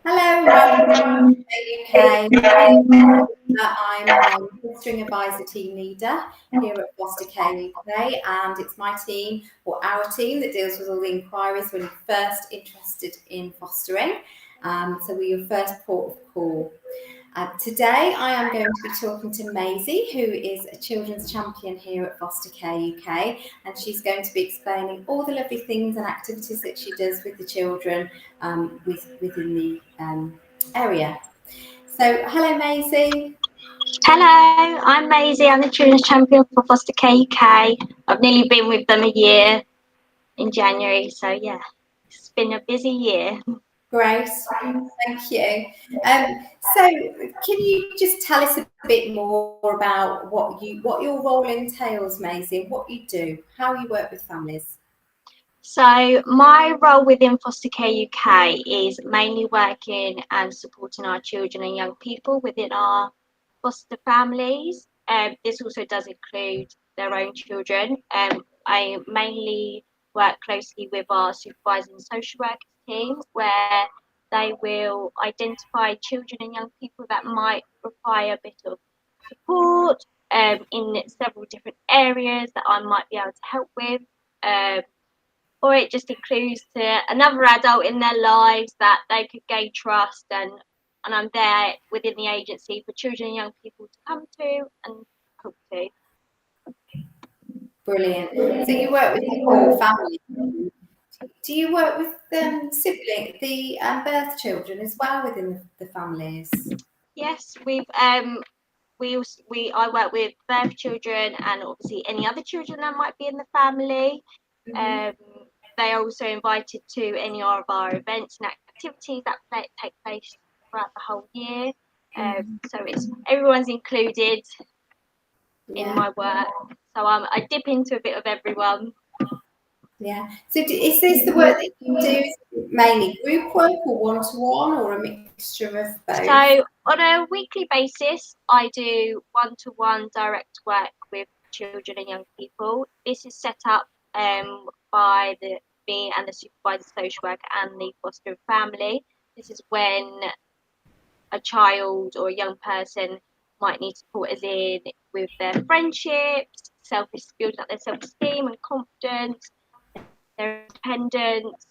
Hello, welcome to the UK. My name is Lisa. I'm a fostering advisor team leader here at FosterCareUK, and it's my team or our team that deals with all the inquiries when you're first interested in fostering. So we're your first port of call. Today I am going to be talking to Maisie, who is a children's champion here at FosterCareUK, and she's going to be explaining all the lovely things and activities that she does with the children within the area. So, hello Maisie. Hello, I'm Maisie. I'm the Children's Champion for Foster Care UK. I've nearly been with them a year in January, so yeah, it's been a busy year. Great, thank you. So, can you just tell us a bit more about what your role entails, Maisie, what you do, how you work with families? So my role within Foster Care UK is mainly working and supporting our children and young people within our foster families. This also does include their own children. I mainly work closely with our supervising social workers team, where they will identify children and young people that might require a bit of support in several different areas that I might be able to help with. Or it just includes to another adult in their lives that they could gain trust, and I'm there within the agency for children and young people to come to and talk to. Brilliant. So you work with the whole family. Do you work with the birth children as well within the families? Yes, I work with birth children and obviously any other children that might be in the family. They are also invited to any of our events and activities that take place throughout the whole year. So everyone's included in my work. So I dip into a bit of everyone. Yeah. So is this the work that you do mainly group work or one-to-one or a mixture of both? So on a weekly basis, I do one-to-one direct work with children and young people. This is set up by me and the supervisor social worker and the foster family. This is when a child or a young person might need support as in with their friendships, building up their self-esteem and confidence, their independence,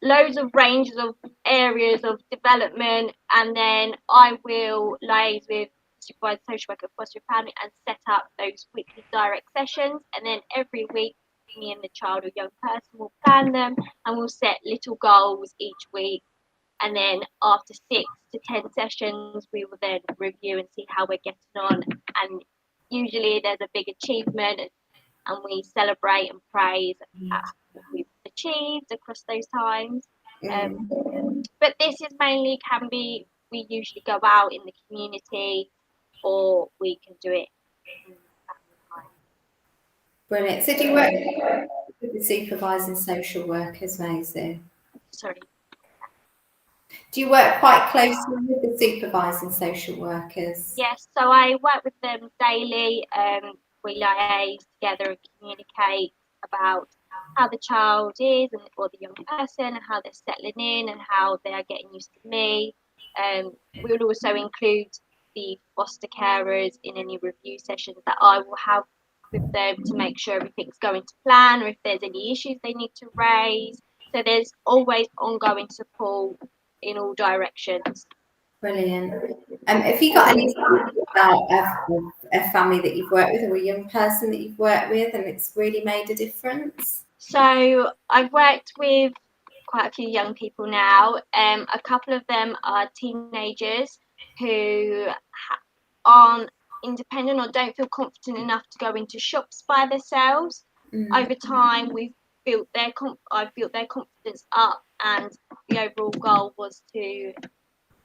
loads of ranges of areas of development, and then I will liaise with supervised social worker foster family and set up those weekly direct sessions, and then every week me and the child or young person will plan them and we'll set little goals each week, and then after 6 to 10 sessions we will then review and see how we're getting on, and usually there's a big achievement and we celebrate and praise what we've achieved across those times. But this is mainly we usually go out in the community or we can do it in family time. Brilliant. So do you work with the supervising social workers, Maisie? Sorry. Do you work quite closely with the supervising social workers? Yes, so I work with them daily. We liaise together and communicate about how the child is or the young person and how they're settling in and how they are getting used to me. We will also include the foster carers in any review sessions that I will have with them to make sure everything's going to plan, or if there's any issues they need to raise. So there's always ongoing support in all directions. Brilliant. Have you got any about a family that you've worked with or a young person that you've worked with and it's really made a difference? So I've worked with quite a few young people now. A couple of them are teenagers who aren't independent or don't feel confident enough to go into shops by themselves. Over time, I've built their confidence up, and the overall goal was to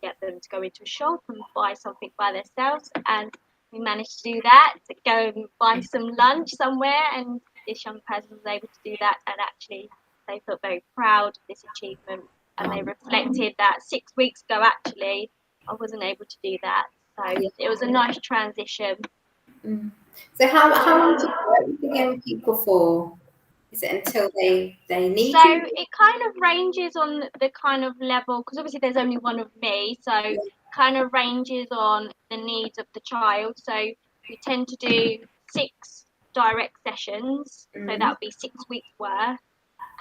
get them to go into a shop and buy something by themselves, and we managed to do that, to go and buy some lunch somewhere, and this young person was able to do that, and actually they felt very proud of this achievement, and they reflected that 6 weeks ago actually I wasn't able to do that, so it was a nice transition. So how long did you work with the young people for? Is it until they need So you? it kind of ranges on the kind of level, because obviously there's only one of me, so kind of ranges on the needs of the child. So we tend to do 6 direct sessions, so that would be 6 weeks worth,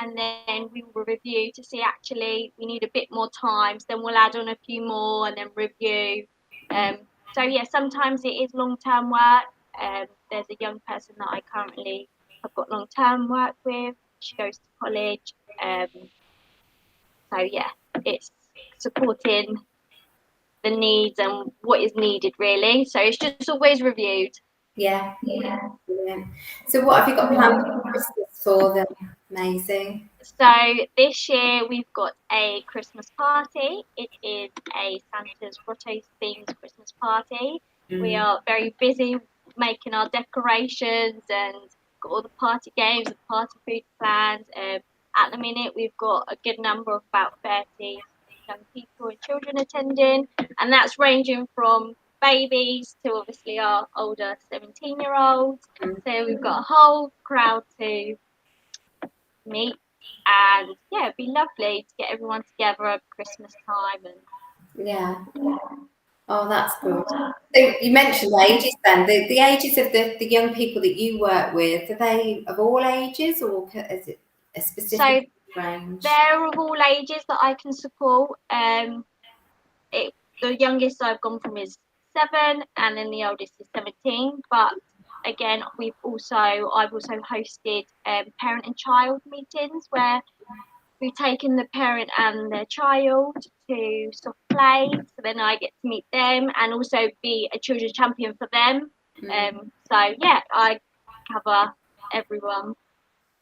and then we will review to see actually we need a bit more time, so then we'll add on a few more and then review. So yeah, sometimes it is long-term work. There's a young person that I currently have got long-term work with. She goes to college. So yeah, it's supporting the needs and what is needed really. So it's just always reviewed. Yeah. Brilliant. So what have you got planned for Christmas for them, Maisie? So this year we've got a Christmas party. It is a Santa's Grotto themed Christmas party. We are very busy making our decorations and got all the party games and party food planned. At the minute we've got a good number of about 30 young people and children attending, and that's ranging from babies to obviously our older 17-year-olds. So we've got a whole crowd to meet, and yeah, it'd be lovely to get everyone together at Christmas time. And Yeah. Oh, that's good. So you mentioned ages then. The ages of the young people that you work with, are they of all ages, or is it a specific range? They're of all ages that I can support. The youngest I've gone from is 7, and then the oldest is 17. But again, I've also hosted parent and child meetings where we've taken the parent and their child to soft play, so then I get to meet them and also be a children's champion for them. So yeah, I cover everyone,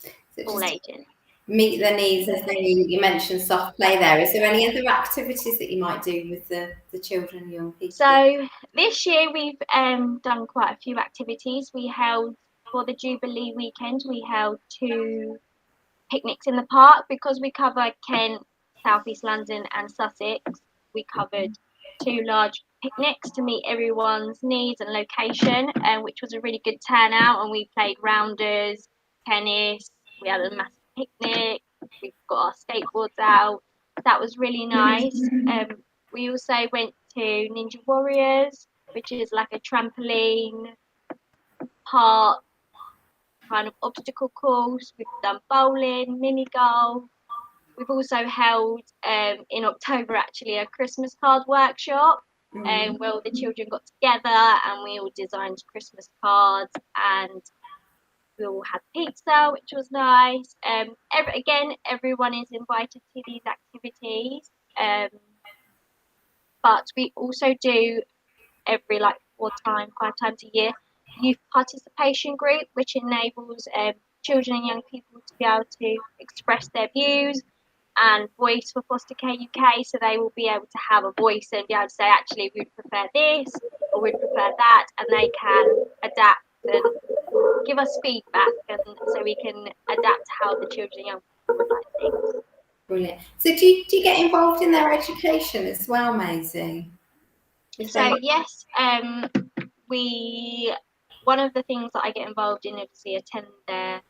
So all just ages. meet their needs as they need. You mentioned soft play there. Is there any other activities that you might do with the children and young people? So this year we've done quite a few activities. We held, for the Jubilee weekend, we held 2 picnics in the park because we cover Kent, South East London and Sussex. We covered 2 large picnics to meet everyone's needs and location, which was a really good turnout, and we played rounders, tennis, we had a massive picnic, we've got our skateboards out. That was really nice. We also went to Ninja Warriors, which is like a trampoline park kind of obstacle course. We've done bowling, mini golf. We've also held in October actually a Christmas card workshop where all the children got together and we all designed Christmas cards, and we all had pizza, which was nice. Everyone is invited to these activities, but we also do every 5 times a year youth participation group, which enables children and young people to be able to express their views and voice for Foster Care UK, so they will be able to have a voice and be able to say, actually, we'd prefer this or we'd prefer that, and they can adapt and give us feedback, and so we can adapt to how the children and young people would like things. Brilliant. So do you get involved in their education as well, Maisie? So yes, one of the things that I get involved in, obviously, attend their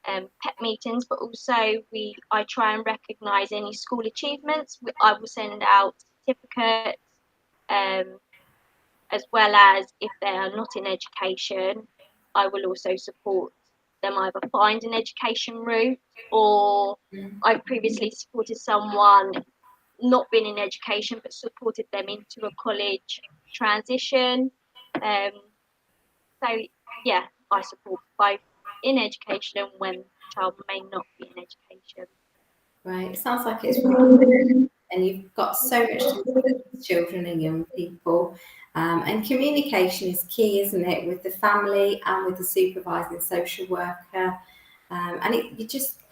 PEP meetings, but also I try and recognise any school achievements. I will send out certificates, as well as if they are not in education, I will also support them either find an education route, or I've previously supported someone not been in education but supported them into a college transition. So yeah, I support both in education and when the child may not be in education. Right, it sounds like it's really good, and you've got so much to do with children and young people. And communication is key, isn't it, with the family and with the supervising social worker. You just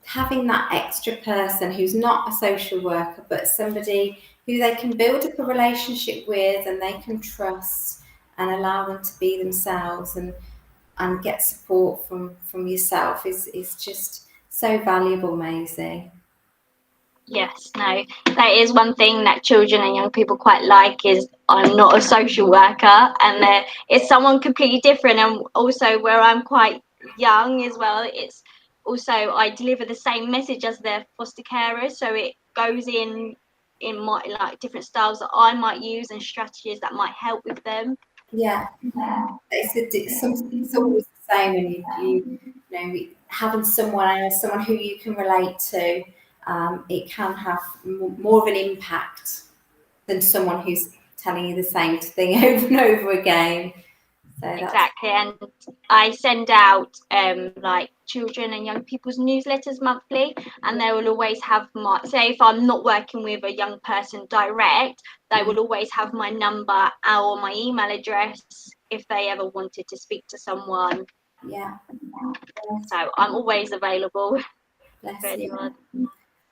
having that extra person who's not a social worker, but somebody who they can build up a relationship with and they can trust and allow them to be themselves and get support from yourself is just so valuable, Maisie. Yes, no, that is one thing that children and young people quite like, is I'm not a social worker, and it's someone completely different, and also where I'm quite young as well, it's Also, I deliver the same message as their foster carers, so it goes in my like different styles that I might use and strategies that might help with them. Yeah, it's always the same when you know having someone who you can relate to. It can have more of an impact than someone who's telling you the same thing over and over again. So Exactly, and I send out like children and young people's newsletters monthly, and they will always have my, say if I'm not working with a young person direct, they will always have my number or my email address if they ever wanted to speak to someone. yeah, So I'm always available for bless you. anyone.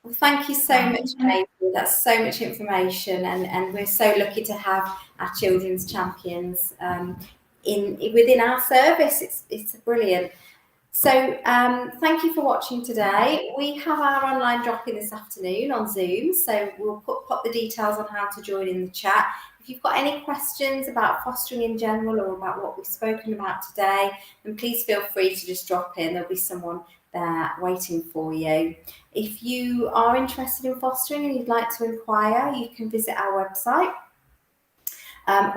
Well, thank you so much, Maisie. That's so much information, and we're so lucky to have our children's champions in within our service. It's brilliant. So thank you for watching today. We have our online drop-in this afternoon on Zoom, so we'll pop the details on how to join in the chat. If you've got any questions about fostering in general or about what we've spoken about today, then please feel free to just drop in. There'll be someone there waiting for you. If you are interested in fostering and you'd like to inquire, you can visit our website.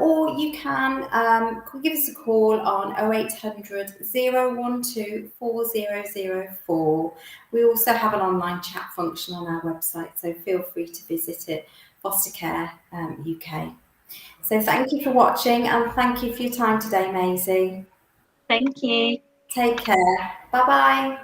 Or you can give us a call on 0800 012 4004. We also have an online chat function on our website, so feel free to visit it, FosterCareUK. So thank you for watching, and thank you for your time today, Maisie. Thank you. Take care. Bye-bye.